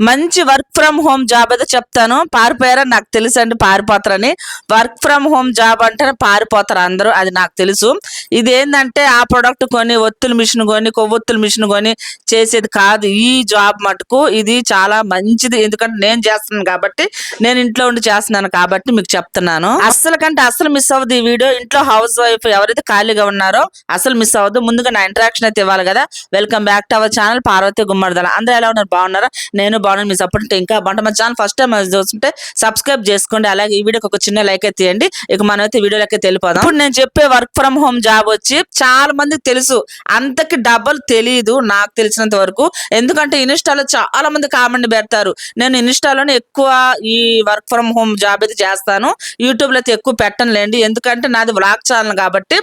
మంచి work from home job అయితే చెప్తాను. పారిపోయారా నాకు తెలుసు అండి, పారిపోతారని. వర్క్ ఫ్రమ్ హోమ్ జాబ్ అంటే పారిపోతారు అందరూ, అది నాకు తెలుసు. ఇది ఏంటంటే ఆ ప్రొడక్ట్ కొని ఒత్తుల మిషన్ కొని కొవ్వొత్తుల మిషన్ కొని చేసేది కాదు ఈ జాబ్ మటుకు. ఇది చాలా మంచిది, ఎందుకంటే నేను చేస్తున్నాను కాబట్టి, నేను ఇంట్లో ఉండి చేస్తున్నాను కాబట్టి మీకు చెప్తున్నాను. అస్సలు కంటే అస్సలు మిస్ అవ్వదు ఈ వీడియో. ఇంట్లో హౌస్ వైఫ్ ఎవరైతే ఖాళీగా ఉన్నారో అసలు మిస్ అవ్వదు. ముందుగా నా ఇంటరాక్షన్ అయితే ఇవ్వాలి కదా. Welcome back to our channel Parvathi Gummadidala. అందరూ ఎలా ఉన్నారు, బాగున్నారా? నేను బాగున్నాను. మీ సపోర్ట్ ఉంటే ఇంకా బాగుంటుంది. మన ఛానల్ ఫస్ట్ టైం చూస్తుంటే సబ్స్క్రైబ్ చేసుకోండి. అలాగే ఈ వీడియోకి ఒక చిన్న లైక్ అయితే తీయండి. ఇక మనమైతే వీడియోలకి వెళ్ళిపోదాం. ఇప్పుడు నేను చెప్పే వర్క్ ఫ్రమ్ హోమ్ జాబ్ వచ్చి చాలా మందికి తెలుసు, అంతకి డబల్ తెలియదు నాకు తెలిసినంత వరకు. ఎందుకంటే ఇన్స్టాలో చాలా మంది కామెంట్ పెడతారు. నేను ఇన్స్టాలోనే ఎక్కువ ఈ వర్క్ ఫ్రమ్ హోమ్ జాబ్ అయితే చేస్తాను, యూట్యూబ్ లో అయితే ఎక్కువ పెట్టనులేండి. ఎందుకంటే నాది వ్లాగ్ ఛానల్ కాబట్టి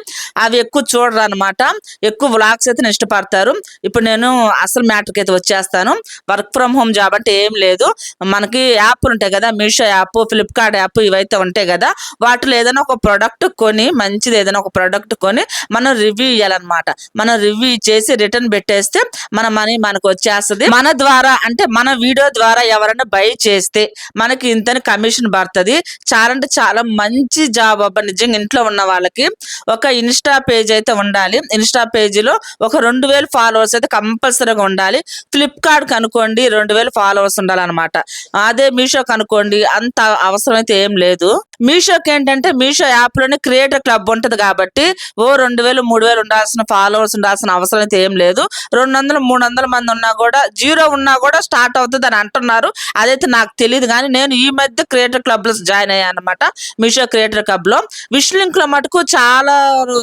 అవి ఎక్కువ చూడరు అనమాట. ఎక్కువ వ్లాగ్స్ అయితే ఇష్టపడతారు. ఇప్పుడు నేను అసలు మ్యాటర్కి అయితే వచ్చేస్తాను. వర్క్ ఫ్రమ్ హోమ్ జాబ్ అంటే ఏం లేదు. మనకి యాప్లు ఉంటాయి కదా, మీషో యాప్, ఫ్లిప్కార్ట్ యాప్, ఇవైతే ఉంటాయి కదా. వాటిలో ఏదైనా ఒక ప్రోడక్ట్ కొని, మంచిది ఏదైనా ఒక ప్రోడక్ట్ కొని మనం రివ్యూ ఇవ్వాలన్నమాట. మనం రివ్యూ చేసి రిటర్న్ పెట్టేస్తే మన మనీ మనకు వచ్చేస్తుంది. మన ద్వారా అంటే మన వీడియో ద్వారా ఎవరైనా బై చేస్తే మనకి ఇంతని కమిషన్ పడుతుంది. చాలా అంటే చాలా మంచి జాబ్ అబ్బా. నిజంగా ఇంట్లో ఉన్న వాళ్ళకి ఒక ఇన్స్టా పేజ్ అయితే ఉండాలి. ఇన్స్టా పేజీలో ఒక 2000 ఫాలోవర్స్ అయితే కంపల్సరీగా ఉండాలి. ఫ్లిప్కార్ట్ కనుకోండి 2000 ఫాలోవర్స్ ఉండాలన్నమాట. అదే మీషో కనుకోండి అంత అవసరం అయితే ఏం లేదు. మీషోకి ఏంటంటే మీషో యాప్ లోనే క్రియేటర్ క్లబ్ ఉంటది కాబట్టి ఓ 2000 3000 ఉండాల్సిన ఫాలోవర్స్ ఉండాల్సిన అవసరం అయితే ఏం లేదు. 200 300 మంది ఉన్నా కూడా, జీరో ఉన్నా కూడా స్టార్ట్ అవుతుంది అని అంటున్నారు. అదైతే నాకు తెలియదు, కానీ నేను ఈ మధ్య క్రియేటర్ క్లబ్ లో జాయిన్ అయ్యాను అనమాట. మీషో క్రియేటర్ క్లబ్ లో విష్ లింక్ లో మటుకు చాలా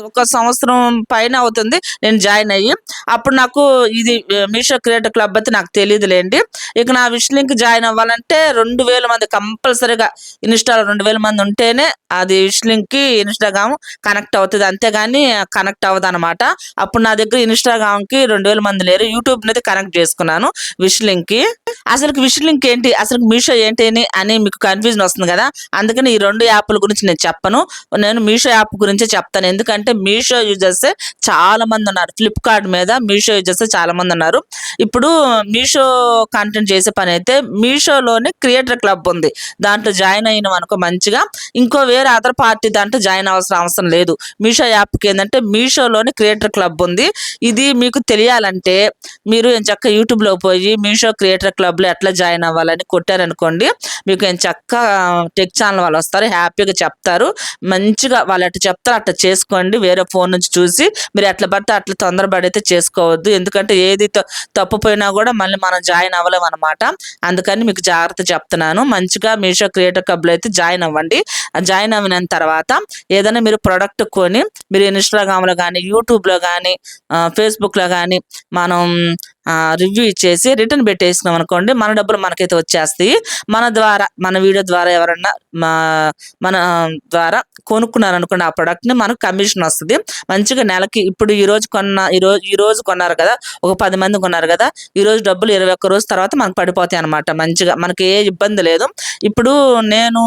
ఒక సంవత్సరం పైన అవుతుంది నేను జాయిన్ అయ్యి. అప్పుడు నాకు ఇది మీషో క్రియేటర్ క్లబ్ అయితే నాకు తెలియదులేండి. ఇక నా విష్ లింక్ జాయిన్ అవ్వాలంటే 2000 మంది కంపల్సరీగా, ఇన్స్టాలో 2000 మంది ఉంటేనే అది విష్ లింక్ కి ఇన్స్టాగ్రామ్ కనెక్ట్ అవుతుంది, అంతేగాని కనెక్ట్ అవ్వదు అనమాట. అప్పుడు నా దగ్గర ఇన్స్టాగ్రామ్ కి 2000 మంది లేరు. యూట్యూబ్ అయితే కనెక్ట్ చేసుకున్నాను విష్ లింక్ కి. అసలు విష్ లింక్ ఏంటి, అసలు మీషో ఏంటి అని మీకు కన్ఫ్యూజన్ వస్తుంది కదా. అందుకని ఈ 2 యాప్ల గురించి నేను చెప్పను. నేను మీషో యాప్ గురించే చెప్తాను. ఎందుకంటే మీషో యూజర్స్ చాలా మంది ఉన్నారు, ఫ్లిప్కార్ట్ మీద మీషో యూజర్స్ చాలా మంది ఉన్నారు. ఇప్పుడు మీషో కంటెంట్ చేసే పని అయితే మీషోలోని క్రియేటర్ క్లబ్ ఉంది, దాంట్లో జాయిన్ అయిన అనుకో మంచిగా. ఇంకో వేరే అదర్ పార్టీ దాంట్లో జాయిన్ అవసరం లేదు. మీషో యాప్కి ఏంటంటే మీషోలోని క్రియేటర్ క్లబ్ ఉంది. ఇది మీకు తెలియాలంటే మీరు చక్క యూట్యూబ్లో పోయి మీషో క్రియేటర్ క్లబ్లో ఎట్లా జాయిన్ అవ్వాలని కొట్టారనుకోండి, మీకు చక్క టెక్ ఛానల్ వాళ్ళు వస్తారు, హ్యాపీగా చెప్తారు. మంచిగా వాళ్ళు ఎట్లా చెప్తారు అట్లా చేసుకోండి. వేరే ఫోన్ నుంచి చూసి మీరు ఎట్లా పడితే అట్లా తొందరపడైతే చేసుకోవద్దు. ఎందుకంటే ఏది తప్పుపోయినా కూడా మళ్ళీ మనం జాయిన్ అవ్వలేం అనమాట. అందుకని మీకు జాగ్రత్త చెప్తున్నాను. మంచిగా మీషో క్రియేటర్ క్లబ్లో అయితే జాయిన్ అవ్వండి. జాయిన్ అవ్విన తర్వాత ఏదైనా మీరు ప్రోడక్ట్ కొని మీరు ఇన్స్టాగ్రామ్లో కానీ, యూట్యూబ్లో కానీ, ఫేస్బుక్లో కానీ మనం రివ్యూ ఇచ్చేసి రిటర్న్ పెట్టేసినాం అనుకోండి, మన డబ్బులు మనకైతే వచ్చేస్తాయి. మన ద్వారా, మన వీడియో ద్వారా ఎవరన్నా మన ద్వారా కొనుక్కున్నారనుకోండి ఆ ప్రోడక్ట్ని, మనకు కమిషన్ వస్తుంది మంచిగా నెలకి. ఇప్పుడు ఈ రోజు కొన్నారు కదా, ఒక 10 మంది కొన్నారు కదా, ఈ రోజు డబ్బులు 21 రోజు తర్వాత మనకు పడిపోతాయి అనమాట. మంచిగా మనకి ఏ ఇబ్బంది లేదు. ఇప్పుడు నేను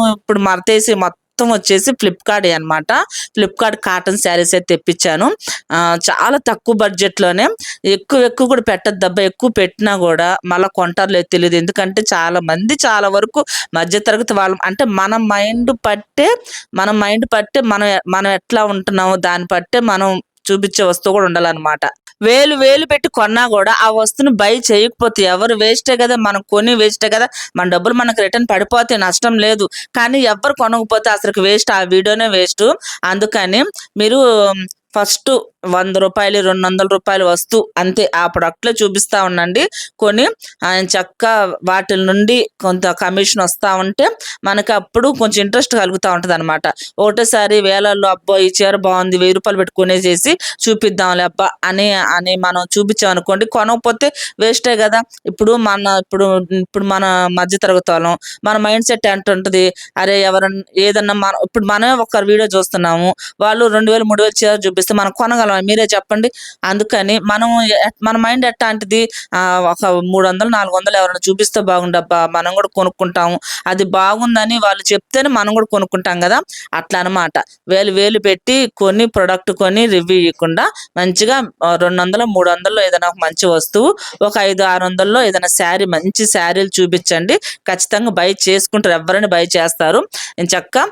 మరతేసి మొత్తం వచ్చేసి ఫ్లిప్కార్ట్ అనమాట. ఫ్లిప్కార్ట్ కాటన్ శారీస్ అయితే తెప్పించాను. చాలా తక్కువ బడ్జెట్లోనే. ఎక్కువ కూడా పెట్టద్దబ్బా, ఎక్కువ పెట్టినా కూడా మళ్ళీ కొంటారు లేదు తెలియదు. ఎందుకంటే చాలా మంది చాలా వరకు మధ్యతరగతి వాళ్ళు, అంటే మన మైండ్ పట్టే మనం ఎట్లా ఉంటున్నామో దాన్ని పట్టే మనం చూపించే వస్తువు కూడా ఉండాలన్నమాట. వేలు పెట్టి కొన్నా కూడా ఆ వస్తువుని బై చేయకపోతే ఎవరు వేస్టే కదా, మనం కొని వేస్టే కదా, మన డబ్బులు మనకు రిటర్న్ పడిపోతే నష్టం లేదు. కానీ ఎవరు కొనకపోతే అసలు వేస్ట్, ఆ వీడియోనే వేస్ట్. అందుకని మీరు ఫస్ట్ 100 రూపాయలు 200 రూపాయలు వస్తువు అంతే ఆ ప్రొడక్ట్లో చూపిస్తూ ఉండండి. కొని ఆయన చక్క వాటి నుండి కొంత కమిషన్ వస్తూ ఉంటే మనకు అప్పుడు కొంచెం ఇంట్రెస్ట్ కలుగుతూ ఉంటుంది అనమాట. ఒకటేసారి వేలల్లో అబ్బా ఈ చీర బాగుంది 1000 రూపాయలు పెట్టుకునేసేసి చూపిద్దాంలే అబ్బా అని మనం చూపించామనుకోండి, కొనకపోతే వేస్టే కదా. ఇప్పుడు మన మధ్య తరగతి వాళ్ళం, మన మైండ్ సెట్ ఎంత ఉంటుంది, అరే ఎవరన్నా ఏదన్నా మనమే ఒకరి వీడియో చూస్తున్నాము, వాళ్ళు 2000 3000 చీర చూపిస్తే మనం కొనగలం చెప్పగలం మీరే చెప్పండి. అందుకని మన మైండ్ ఎట్టాంటిది, ఒక 300, 400 ఎవరైనా చూపిస్తే బాగుండబ్బా! మనం కూడా కొనుక్కుంటాము. అది బాగుందని వాళ్ళు చెప్తేనే మనం కూడా కొనుక్కుంటాం గదా! అట్లా అనమాట. వేలు పెట్టి ప్రొడక్ట్ కొని రివ్యూ ఇయ్యకుండా మంచిగా 200, 300లో ఏదైనా ఒక మంచి వస్తువు, ఒక 500, 600లో ఏదైనా శారీ, మంచి శారీలు చూపించండి. ఖచ్చితంగా బై చేసుకుంటారు. ఎవరైనా బై చేస్తారు. ఎంచక్కా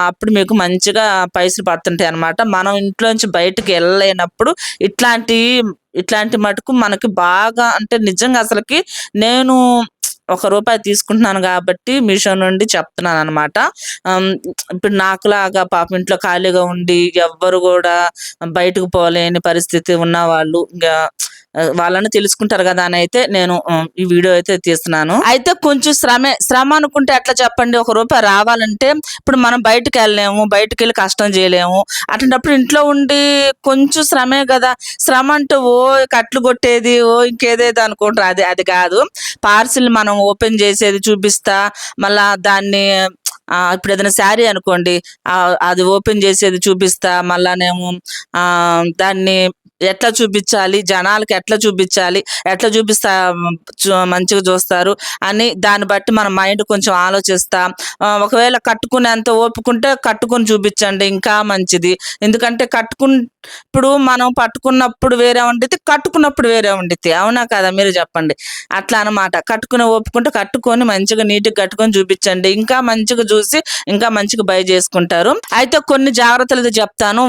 అప్పుడు మీకు మంచిగా పైసలు పడుతుంటాయి అన్నమాట. మనం ఇంట్లోంచి బయటకి వెళ్ళలేనప్పుడు ఇట్లాంటి మటుకు మనకి బాగా, అంటే నిజంగా అసలకి నేను రూ. 1 తీసుకుంటున్నాను కాబట్టి మీషో నుండి చెప్తున్నాననమాట. ఇప్పుడు నాకులాగా పాపం ఇంట్లో ఖాళీగా ఉండి ఎవ్వరు గూడా బయటకు పోలేని పరిస్థితి ఉన్నవాళ్ళు వాళ్ళని తెలుసుకుంటారు గదా అని అయితే నేను ఈ వీడియో అయితే తీస్తున్నాను. అయితే కొంచెం శ్రమ అనుకుంటే ఎట్లా చెప్పండి? రూ. 1 రావాలంటే ఇప్పుడు మనం బయటకెళ్ళలేము, బయటకెళ్ళి కష్టం చేయలేము. అట్లాంటప్పుడు ఇంట్లో ఉండి కొంచెం శ్రమే గదా! శ్రమ అంటే కట్లు కొట్టేది, ఇంకేదేదో అనుకుంటారు. అది కాదు. పార్సిల్ మనం ఓపెన్ చేసేది చూపిస్తా, మళ్ళా దాన్ని ఇప్పుడు ఏదైనా శారీ అనుకోండి, అది ఓపెన్ చేసేది చూపిస్తా, మళ్ళానేమో దాన్ని ఎట్లా చూపించాలి, జనాలకి ఎట్లా చూపించాలి, ఎట్లా చూపిస్తా మంచిగా చూస్తారు అని దాన్ని బట్టి మన మైండ్ కొంచెం ఆలోచిస్తా. ఒకవేళ కట్టుకునేంత ఓపుకుంటే కట్టుకుని చూపించండి, ఇంకా మంచిది. ఎందుకంటే ఇప్పుడు మనం పట్టుకున్నప్పుడు వేరే ఉండిద్ది, కట్టుకున్నప్పుడు వేరే ఉండిద్ది. అవునా కదా? మీరు చెప్పండి. అట్లా అనమాట. ఓపుకుంటే కట్టుకొని మంచిగా నీట్గా కట్టుకొని చూపించండి. ఇంకా మంచిగా చూసి ఇంకా మంచిగా బై చేసుకుంటారు. అయితే కొన్ని జాగ్రత్తలు చెప్తాను.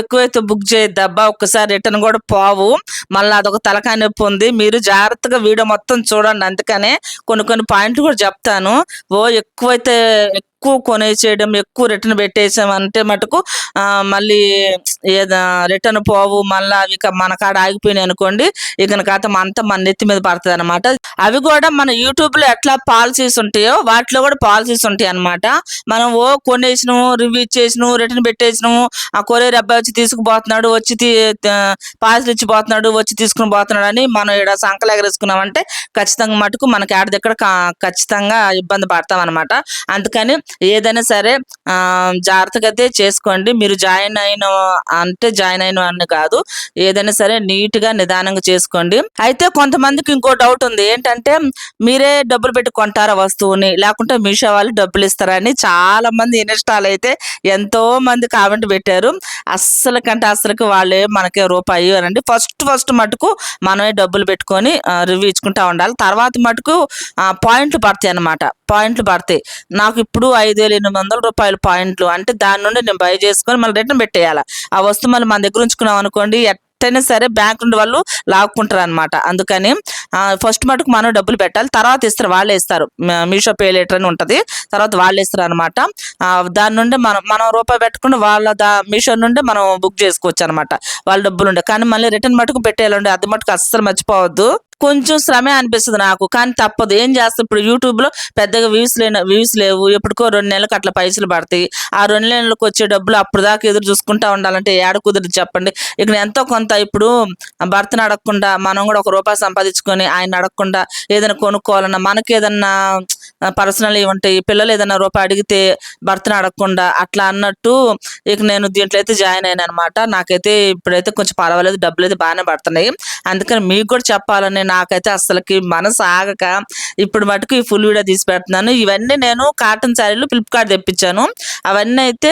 ఎక్కువైతే బుక్ చేయొద్దబ్బా, ఒక్కసారి రిటర్న్ కూడా పోవు. మళ్ళీ అదొక తలకాయ నొప్పి ఉంది. మీరు జాగ్రత్తగా వీడియో మొత్తం చూడండి. అందుకనే కొన్ని పాయింట్లు కూడా చెప్తాను. ఎక్కువ కొనేసేయడం, ఎక్కువ రిటర్న్ పెట్టేసాం అంటే మటుకు మళ్ళీ రిటర్న్ పోవు. మళ్ళీ అవి మన కాడ ఆగిపోయినాయి అనుకోండి, ఇక అంతా మన నెత్తి మీద పడుతుంది అనమాట. అవి కూడా మన యూట్యూబ్ లో ఎట్లా పాలసీస్ ఉంటాయో వాటిలో కూడా పాలసీస్ ఉంటాయి అనమాట. మనం కొనేసినాము, రివ్యూ ఇచ్చేసినాము, రిటర్న్ పెట్టేసినాము, ఆ కొరియర్ అబ్బాయి వచ్చి తీసుకుపోతున్నాడు, వచ్చి పార్సిల్ ఇచ్చిపోతున్నాడు, వచ్చి తీసుకుని పోతున్నాడు అని మనం ఇక్కడ సంకలు ఎగరేసుకున్నామంటే ఖచ్చితంగా మటుకు మనకి ఆడ దగ్గర ఖచ్చితంగా ఇబ్బంది పడతాం అనమాట. అందుకని ఏదైనా సరే జాగ్రత్తగా అయితే చేసుకోండి. మీరు జాయిన్ అయిన అని కాదు, ఏదైనా సరే నీట్ గా నిదానంగా చేసుకోండి. అయితే కొంతమందికి ఇంకో డౌట్ ఉంది. ఏంటంటే మీరే డబ్బులు పెట్టి కొంటారా వస్తువుని, లేకుంటే మీషో వాళ్ళు డబ్బులు ఇస్తారని చాలా మంది ఇన్స్టాల్ అయితే ఎంతో మంది కామెంట్ పెట్టారు. అస్సలకి వాళ్ళే మనకే రూపాయి అనండి. ఫస్ట్ మటుకు మనమే డబ్బులు పెట్టుకొని రివ్యూ ఇచ్చుకుంటా ఉండాలి. తర్వాత మటుకు పాయింట్లు పడతాయి అన్నమాట. పాయింట్లు పడతాయి. నాకు ఇప్పుడు 5,800 రూపాయలు పాయింట్లు, అంటే దాని నుండి నేను బై చేసుకొని మళ్ళీ రిటర్న్ పెట్టేయాలి. ఆ వస్తువు మళ్ళీ మన దగ్గర ఉంచుకున్నాం అనుకోండి, ఎట్టయినా సరే బ్యాంక్ నుండి వాళ్ళు లాక్కుంటారు అనమాట. అందుకని ఫస్ట్ మటుకు మనం డబ్బులు పెట్టాలి, తర్వాత ఇస్తారు, వాళ్ళే ఇస్తారు. మీషో పే లేటర్ అని ఉంటుంది, తర్వాత వాళ్ళు ఇస్తారు అనమాట. దాని నుండి మనం రూపాయి పెట్టుకుని మీషో నుండి మనం బుక్ చేసుకోవచ్చు అనమాట. వాళ్ళ డబ్బులు ఉండే, కానీ మళ్ళీ రిటర్న్ మటుకు పెట్టేయాలండి. అది మటుకు అస్సలు మర్చిపోవద్దు. కొంచెం శ్రమే అనిపిస్తుంది నాకు, కానీ తప్పదు. ఏం చేస్తాం, ఇప్పుడు యూట్యూబ్ లో పెద్దగా వ్యూస్ లేవు. ఎప్పటికో 2 నెలలకు అట్లా పైసలు పడతాయి. ఆ 2 నెలలకు వచ్చే డబ్బులు అప్పుడు దాకా ఎదురు చూసుకుంటా ఉండాలంటే ఏడ కుదిరి చెప్పండి. ఇక్కడ ఎంతో కొంత ఇప్పుడు భర్తను అడగకుండా మనం కూడా ₹1 సంపాదించుకొని ఆయన అడగకుండా ఏదైనా కొనుక్కోవాలన్నా, మనకి ఏదన్నా పర్సనల్ ఉంటాయి, పిల్లలు ఏదైనా రూపాయి అడిగితే భర్తను అడగకుండా అట్లా అన్నట్టు ఇక నేను దీంట్లో అయితే జాయిన్ అయినా అనమాట. నాకైతే ఇప్పుడైతే కొంచెం పర్వాలేదు, డబ్బులు అయితే బాగానే పడుతున్నాయి. అందుకని మీకు కూడా చెప్పాలని నాకైతే అసలుకి మనసు ఆగక ఇప్పుడు మటుకు ఈ ఫుల్ వీడియో తీసి పెడుతున్నాను. ఇవన్నీ నేను కాటన్ శారీలు ఫ్లిప్కార్ట్ తెప్పించాను. అవన్నీ అయితే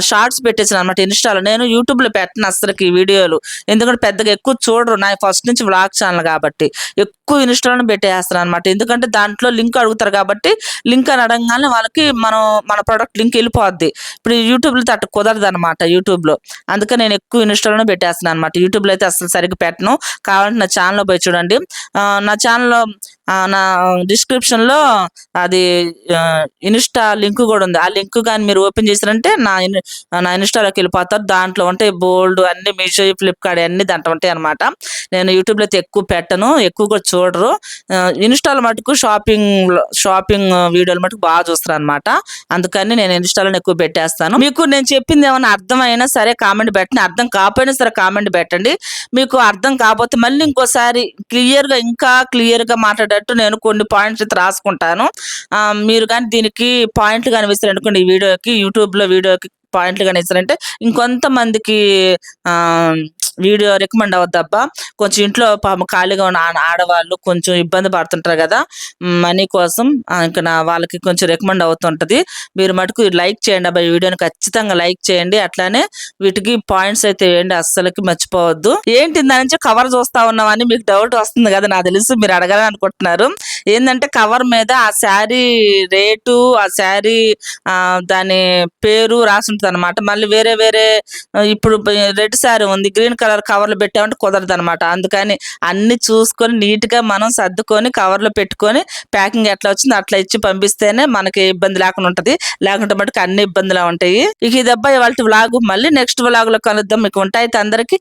షార్ట్స్ పెట్టేసాను అనమాట ఇన్స్టాలో. నేను యూట్యూబ్ లో పెట్టను అసలుకి ఈ వీడియోలు, ఎందుకంటే పెద్దగా ఎక్కువ చూడరు. నా ఫస్ట్ నుంచి వ్లాగ్ ఛానల్ కాబట్టి ఎక్కువ ఇన్స్టాలో పెట్టేస్తాను అనమాట. ఎందుకంటే దాంట్లో లింక్ అడుగుతారు కాబట్టి, లింక్ అని అడగగానే వాళ్ళకి మన ప్రోడక్ట్ లింక్ వెళ్ళిపోద్ది. ఇప్పుడు యూట్యూబ్లో అట్లా కుదరదు అనమాట యూట్యూబ్లో. అందుకని నేను ఎక్కువ ఇన్స్టాలోనే పెట్టేస్తున్నాను అనమాట. యూట్యూబ్లో అయితే అసలు సరిగ్గా పెట్టను. కావాలంటే నా ఛానల్లో పోయి చూడండి. నా ఛానల్లో నా డిస్క్రిప్షన్ లో అది ఇన్స్టా లింక్ కూడా ఉంది. ఆ లింక్ కానీ మీరు ఓపెన్ చేశారంటే నా ఇన్స్టాలోకి వెళ్ళిపోతారు. దాంట్లో ఉంటాయి బోల్డ్ అన్ని, మీషో, ఫ్లిప్కార్ట్ అన్ని దాంట్లో ఉంటాయి అనమాట. నేను యూట్యూబ్లో అయితే ఎక్కువ పెట్టను, ఎక్కువ కూడా చూడరు. ఇన్‌స్టాలో మటుకు షాపింగ్ వీడియోలు మటుకు బాగా చూస్తారనమాట. అందుకని నేను ఇన్‌స్టాలోనే ఎక్కువ పెట్టేస్తాను. మీకు నేను చెప్పింది ఏమన్నా అర్థమైనా సరే కామెంట్ పెట్టండి. అర్థం కాకపోయినా సరే కామెంట్ పెట్టండి. మీకు అర్థం కాకపోతే మళ్ళీ ఇంకోసారి ఇంకా క్లియర్‌గా మాట్లాడేటట్టు నేను కొన్ని పాయింట్స్ అయితే రాసుకుంటాను. మీరు గాని దీనికి పాయింట్లు గాని వేసారనుకోండి ఈ వీడియోకి యూట్యూబ్‌లో వీడియోకి పాయింట్లు గాని ఇచ్చారంటే ఇంకొంతమందికి వీడియో రికమెండ్ అవుద్దబ్బా. కొంచెం ఇంట్లో పాపం ఖాళీగా ఉన్న ఆడవాళ్ళు కొంచెం ఇబ్బంది పడుతుంటారు కదా మనీ కోసం. ఇంక వాళ్ళకి కొంచెం రికమెండ్ అవుతుంటది. మీరు మటుకు లైక్ చేయండి అబ్బా, ఈ వీడియోని ఖచ్చితంగా లైక్ చేయండి. అట్లానే వీటికి పాయింట్స్ అయితే వేయండి, అస్సలకి మర్చిపోవద్దు. ఏంటి దాని నుంచి కవర్ చూస్తా ఉన్నామని మీకు డౌట్ వస్తుంది కదా, నాకు తెలుసు మీరు అడగాలని అనుకుంటున్నారు. ఏంటంటే కవర్ మీద ఆ శారీ రేటు, ఆ శారీ దాని పేరు రాసి ఉంటుంది అనమాట. మళ్ళీ వేరే వేరే ఇప్పుడు రెడ్ శారీ ఉంది, గ్రీన్ కలర్ కవర్లు పెట్టామంటే కుదరదు అనమాట. అందుకని అన్ని చూసుకొని నీట్ గా మనం సర్దుకొని కవర్లో పెట్టుకొని ప్యాకింగ్ ఎట్లా వచ్చిందో అట్లా ఇచ్చి పంపిస్తేనే మనకి ఇబ్బంది లేకుండా ఉంటది. లేకుంటే మటుకు అన్ని ఇబ్బందులు ఉంటాయి. ఇక ఇదబ్బా ఇవాళ వ్లాగ్. మళ్ళీ నెక్స్ట్ వ్లాగ్ లో కలుద్దాం. మీకు ఉంటాయి అందరికి.